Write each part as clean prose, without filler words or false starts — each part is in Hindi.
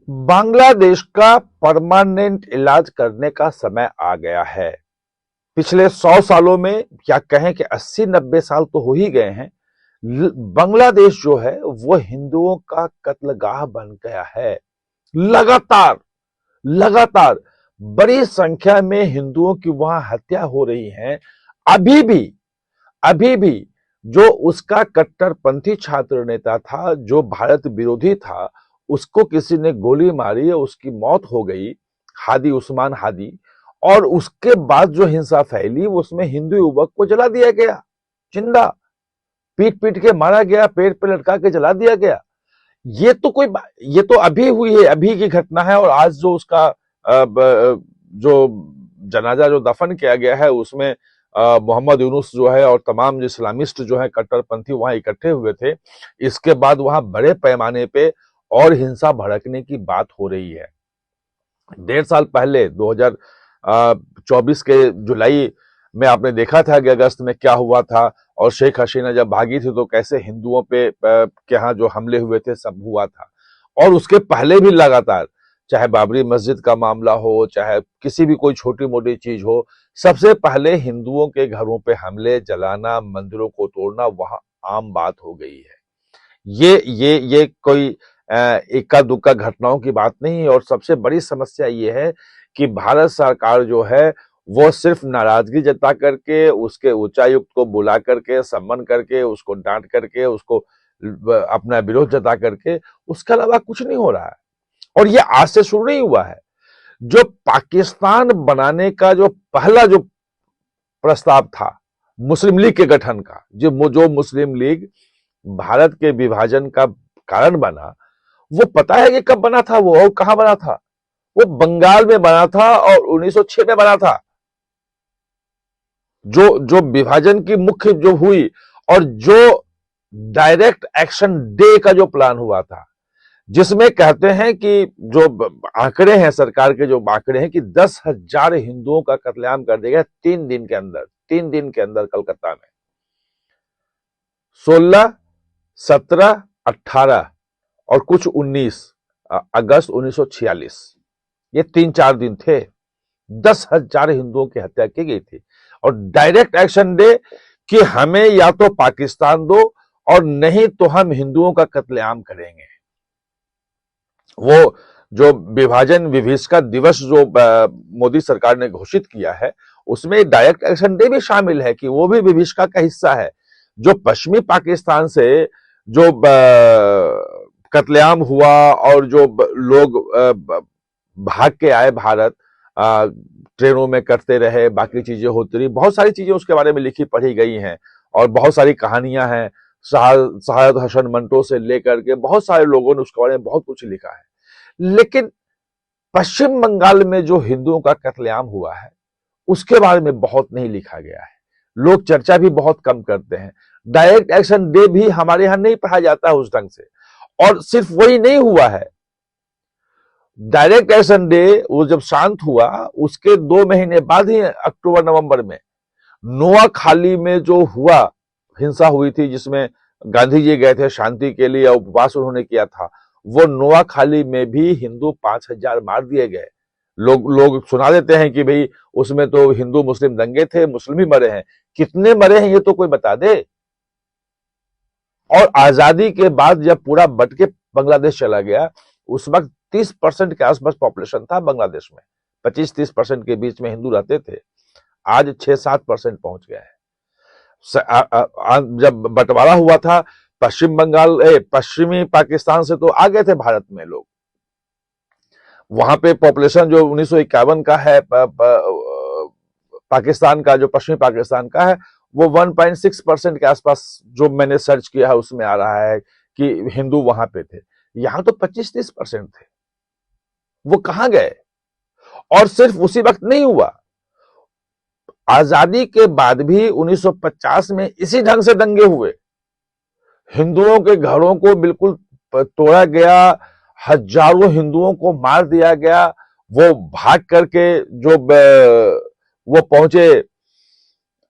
बांग्लादेश का परमानेंट इलाज करने का समय आ गया है। पिछले 100 सालों में या कहें कि 80-90 साल तो हो ही गए हैं। बांग्लादेश जो है वो हिंदुओं का कत्लगाह बन गया है। लगातार लगातार बड़ी संख्या में हिंदुओं की वहां हत्या हो रही है। अभी भी अभी भी जो उसका कट्टरपंथी छात्र नेता था, जो भारत विरोधी था, उसको किसी ने गोली मारी, उसकी मौत हो गई। हादी उस्मान हादी। और उसके बाद जो हिंसा फैली उसमें हिंदू युवक को जला दिया गया, जिंदा पीट पीट के मारा गया, पेड़ पे लटका के जला दिया गया। ये तो अभी हुई है, अभी की घटना है। और आज जो उसका जो जनाजा जो दफन किया गया है उसमें मोहम्मद यूनुस जो है और तमाम जो इस्लामिस्ट जो है कट्टरपंथी वहां इकट्ठे हुए थे। इसके बाद वहां बड़े पैमाने पे और हिंसा भड़कने की बात हो रही है। 1.5 साल पहले 2024 के जुलाई में आपने देखा था कि अगस्त में क्या हुआ था। और शेख हसीना जब भागी थी तो कैसे हिंदुओं पे के यहाँ जो हमले हुए थे सब हुआ था। और उसके पहले भी लगातार, चाहे बाबरी मस्जिद का मामला हो, चाहे किसी भी कोई छोटी मोटी चीज हो, सबसे पहले हिंदुओं के घरों पे हमले, जलाना, मंदिरों को तोड़ना वहां आम बात हो गई है। ये कोई इक्का दुक्का घटनाओं की बात नहीं है। और सबसे बड़ी समस्या ये है कि भारत सरकार जो है वो सिर्फ नाराजगी जता करके, उसके उच्चायुक्त को बुला करके, सम्मान करके, उसको डांट करके, उसको अपना विरोध जता करके, उसके अलावा कुछ नहीं हो रहा है। और ये आज से शुरू नहीं हुआ है। जो पाकिस्तान बनाने का जो पहला जो प्रस्ताव था मुस्लिम लीग के गठन का, जो मुस्लिम लीग भारत के विभाजन का कारण बना, वो पता है कि कब बना था वो और कहां बना था? वो बंगाल में बना था और 1906 में बना था। जो जो विभाजन की मुख्य जो हुई और जो डायरेक्ट एक्शन डे का जो प्लान हुआ था, जिसमें कहते हैं कि जो आंकड़े हैं सरकार के, जो आंकड़े हैं कि 10,000 हिंदुओं का कत्लेआम कर दिया गया 3 दिन के अंदर, 3 दिन के अंदर कलकत्ता में। 16, 17, 18 और कुछ 19 अगस्त 1946, ये 3-4 दिन थे। 10,000 हिंदुओं की हत्या की गई थी। और डायरेक्ट एक्शन डे कि हमें या तो पाकिस्तान दो और नहीं तो हम हिंदुओं का कत्लेआम करेंगे। वो जो विभाजन विभीषका दिवस जो मोदी सरकार ने घोषित किया है, उसमें डायरेक्ट एक्शन डे भी शामिल है कि वो भी विभीषका का हिस्सा है। जो पश्चिमी पाकिस्तान से जो कत्लेआम हुआ और जो लोग भाग के आए भारत, ट्रेनों में करते रहे, बाकी चीजें होती रही, बहुत सारी चीजें उसके बारे में लिखी पढ़ी गई हैं। और बहुत सारी कहानियां हैं। सआदत हसन मंटो से लेकर के बहुत सारे लोगों ने उसके बारे में बहुत कुछ लिखा है। लेकिन पश्चिम बंगाल में जो हिंदुओं का कत्लेआम हुआ है उसके बारे में बहुत नहीं लिखा गया है। लोग चर्चा भी बहुत कम करते हैं। डायरेक्ट एक्शन डे भी हमारे यहां नहीं पढ़ा जाता है उस ढंग से। और सिर्फ वही नहीं हुआ है, डायरेक्ट एक्शन डे वो जब शांत हुआ उसके 2 महीने बाद ही अक्टूबर नवंबर में नोआखाली में जो हुआ, हिंसा हुई थी जिसमें गांधी जी गए थे शांति के लिए, उपवास उन्होंने किया था। वो नोआखाली में भी हिंदू 5,000 मार दिए गए। लोग सुना देते हैं कि भाई उसमें तो हिंदू मुस्लिम दंगे थे, मुस्लिम ही मरे हैं। कितने मरे हैं ये तो कोई बता दे। और आजादी के बाद जब पूरा बट के बांग्लादेश चला गया, उस वक्त 30% के आसपास पॉपुलेशन था बांग्लादेश में। 25-30% के बीच में हिंदू रहते थे। आज 6-7% पहुंच गया है। जब बंटवारा हुआ था पश्चिम बंगाल पश्चिमी पाकिस्तान से तो आ गए थे भारत में लोग। वहां पे पॉपुलेशन जो 1951 का है पाकिस्तान का, जो पश्चिमी पाकिस्तान का है, वो 1.6% के आसपास जो मैंने सर्च किया है उसमें आ रहा है कि हिंदू वहां पे थे। यहां तो 25-30% थे। वो कहां गए? और सिर्फ उसी वक्त नहीं हुआ, आजादी के बाद भी 1950 में इसी ढंग से दंगे हुए। हिंदुओं के घरों को बिल्कुल तोड़ा गया, हजारों हिंदुओं को मार दिया गया। वो भाग करके जो वो पहुंचे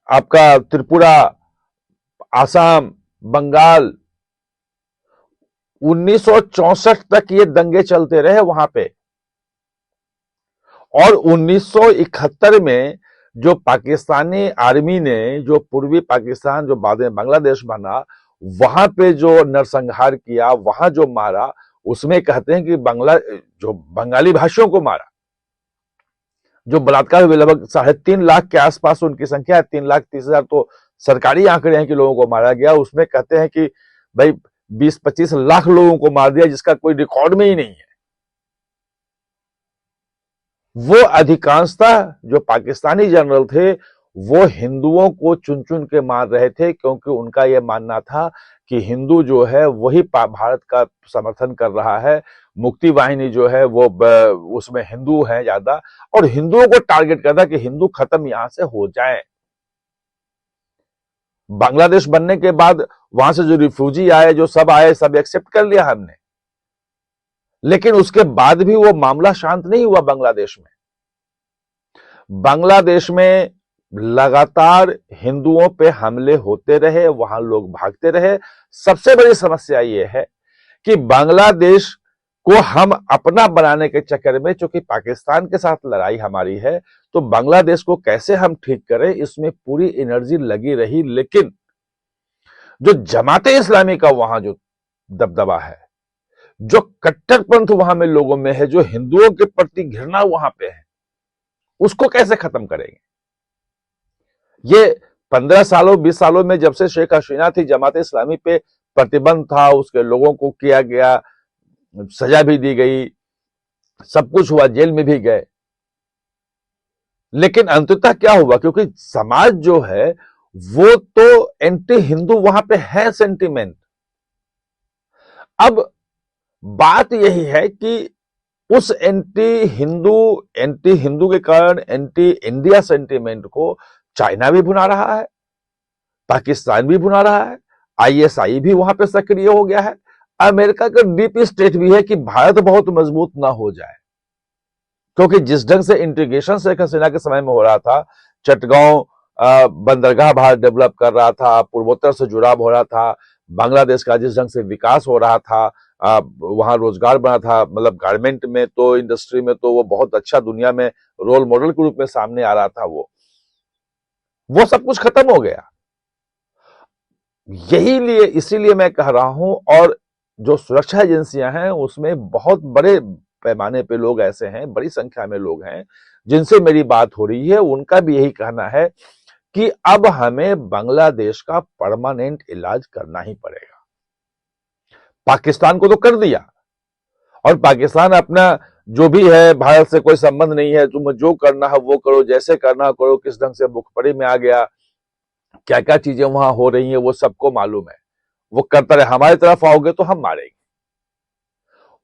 आपका त्रिपुरा, आसाम, बंगाल, 1964 तक ये दंगे चलते रहे वहां पे, और 1971 में जो पाकिस्तानी आर्मी ने जो पूर्वी पाकिस्तान जो बाद में बांग्लादेश बना, वहां पे जो नरसंहार किया, वहां जो मारा, उसमें कहते हैं कि जो बंगाली भाषियों को मारा, जो बलात्कार हुए, लगभग 3.5 लाख के आसपास उनकी संख्या है, 3,30,000 तो सरकारी आंकड़े हैं कि लोगों को मारा गया। उसमें कहते हैं कि भाई 20-25 लाख लोगों को मार दिया, जिसका कोई रिकॉर्ड में ही नहीं है। वो अधिकांशतः जो पाकिस्तानी जनरल थे वो हिंदुओं को चुन चुन के मार रहे थे, क्योंकि उनका यह मानना था कि हिंदू जो है वही भारत का समर्थन कर रहा है, मुक्ति वाहिनी जो है वो उसमें हिंदू है ज्यादा, और हिंदुओं को टारगेट करता कि हिंदू खत्म यहां से हो जाए। बांग्लादेश बनने के बाद वहां से जो रिफ्यूजी आए, जो सब आए, सब एक्सेप्ट कर लिया हमने, लेकिन उसके बाद भी वो मामला शांत नहीं हुआ। बांग्लादेश में लगातार हिंदुओं पे हमले होते रहे, वहां लोग भागते रहे। सबसे बड़ी समस्या ये है कि बांग्लादेश को हम अपना बनाने के चक्कर में, चूंकि पाकिस्तान के साथ लड़ाई हमारी है, तो बांग्लादेश को कैसे हम ठीक करें, इसमें पूरी एनर्जी लगी रही। लेकिन जो जमाते इस्लामी का वहां जो दबदबा है, जो कट्टरपंथ वहां में लोगों में है, जो हिंदुओं के प्रति घृणा वहां पे है, उसको कैसे खत्म करेंगे? ये 15 सालों 20 सालों में जब से शेख हसीना थी, जमात इस्लामी पे प्रतिबंध था, उसके लोगों को किया गया, सजा भी दी गई, सब कुछ हुआ, जेल में भी गए, लेकिन अंततः क्या हुआ? क्योंकि समाज जो है वो तो एंटी हिंदू वहां पे है सेंटिमेंट। अब बात यही है कि उस एंटी हिंदू के कारण एंटी इंडिया सेंटिमेंट को चाइना भी भुना रहा है, पाकिस्तान भी भुना रहा है, आईएसआई भी वहां पे सक्रिय हो गया है, अमेरिका का डीप स्टेट भी है कि भारत बहुत मजबूत ना हो जाए। क्योंकि जिस ढंग से इंटीग्रेशन शेख हसीना के समय में हो रहा था, चटगांव बंदरगाह भारत डेवलप कर रहा था, पूर्वोत्तर से जुड़ाव हो रहा था, बांग्लादेश का जिस ढंग से विकास हो रहा था, वहां रोजगार बना था, मतलब गारमेंट में तो, इंडस्ट्री में तो वो बहुत अच्छा दुनिया में रोल मॉडल के रूप में सामने आ रहा था। वो सब कुछ खत्म हो गया। इसीलिए मैं कह रहा हूं, और जो सुरक्षा एजेंसियां हैं उसमें बहुत बड़े पैमाने पे लोग ऐसे हैं, बड़ी संख्या में लोग हैं जिनसे मेरी बात हो रही है, उनका भी यही कहना है कि अब हमें बांग्लादेश का परमानेंट इलाज करना ही पड़ेगा। पाकिस्तान को तो कर दिया, और पाकिस्तान अपना जो भी है, भारत से कोई संबंध नहीं है, तुम जो करना है वो करो, जैसे करना करो, किस ढंग से मुखबरी में आ गया, क्या क्या चीजें वहां हो रही हैं वो सबको मालूम है। वो करता रहे, हमारी तरफ आओगे तो हम मारेंगे।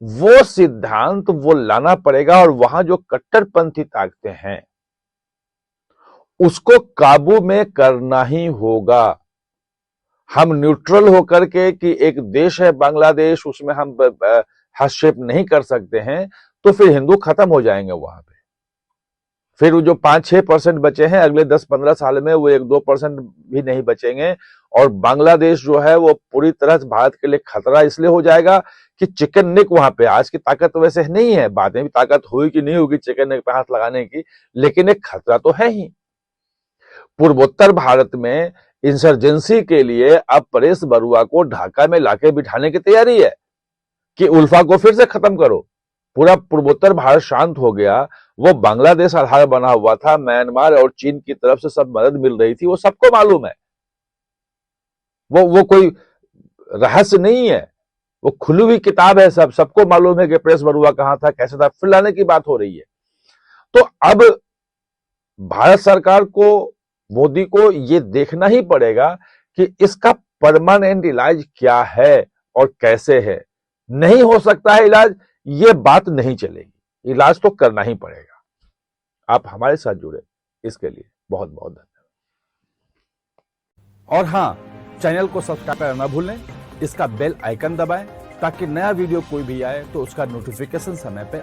वो सिद्धांत वो लाना पड़ेगा, और वहां जो कट्टरपंथी ताकतें हैं उसको काबू में करना ही होगा। हम न्यूट्रल होकर के कि एक देश है बांग्लादेश, उसमें हम हस्तक्षेप नहीं कर सकते हैं, तो फिर हिंदू खत्म हो जाएंगे वहां पे। फिर वो जो 5-6% बचे हैं, अगले 10-15 साल में वो 1-2% भी नहीं बचेंगे, और बांग्लादेश जो है वो पूरी तरह से भारत के लिए खतरा इसलिए हो जाएगा कि चिकन नेक वहां पे, आज की ताकत वैसे नहीं है, बाद में भी ताकत हुई कि नहीं होगी चिकन नेक पे हाथ लगाने की, लेकिन एक खतरा तो है ही। पूर्वोत्तर भारत में इंसर्जेंसी के लिए अब परेश बरुआ को ढाका में लाके बिठाने की तैयारी है कि उल्फा को फिर से खत्म करो। पूरा पूर्वोत्तर भारत शांत हो गया, वो बांग्लादेश आधार बना हुआ था, म्यांमार और चीन की तरफ से सब मदद मिल रही थी, वो सबको मालूम है, वो कोई रहस्य नहीं है, वो खुली हुई किताब है, सबको मालूम है कि परेश बरुआ कहां था, कैसे था। फिर लाने की बात हो रही है। तो अब भारत सरकार को, मोदी को ये देखना ही पड़ेगा कि इसका परमानेंट इलाज क्या है और कैसे है। नहीं हो सकता है इलाज, ये बात नहीं चलेगी, इलाज तो करना ही पड़ेगा। आप हमारे साथ जुड़े, इसके लिए बहुत बहुत धन्यवाद। और हां, चैनल को सब्सक्राइब करना ना भूलें, इसका बेल आइकन दबाएं ताकि नया वीडियो कोई भी आए तो उसका नोटिफिकेशन समय पे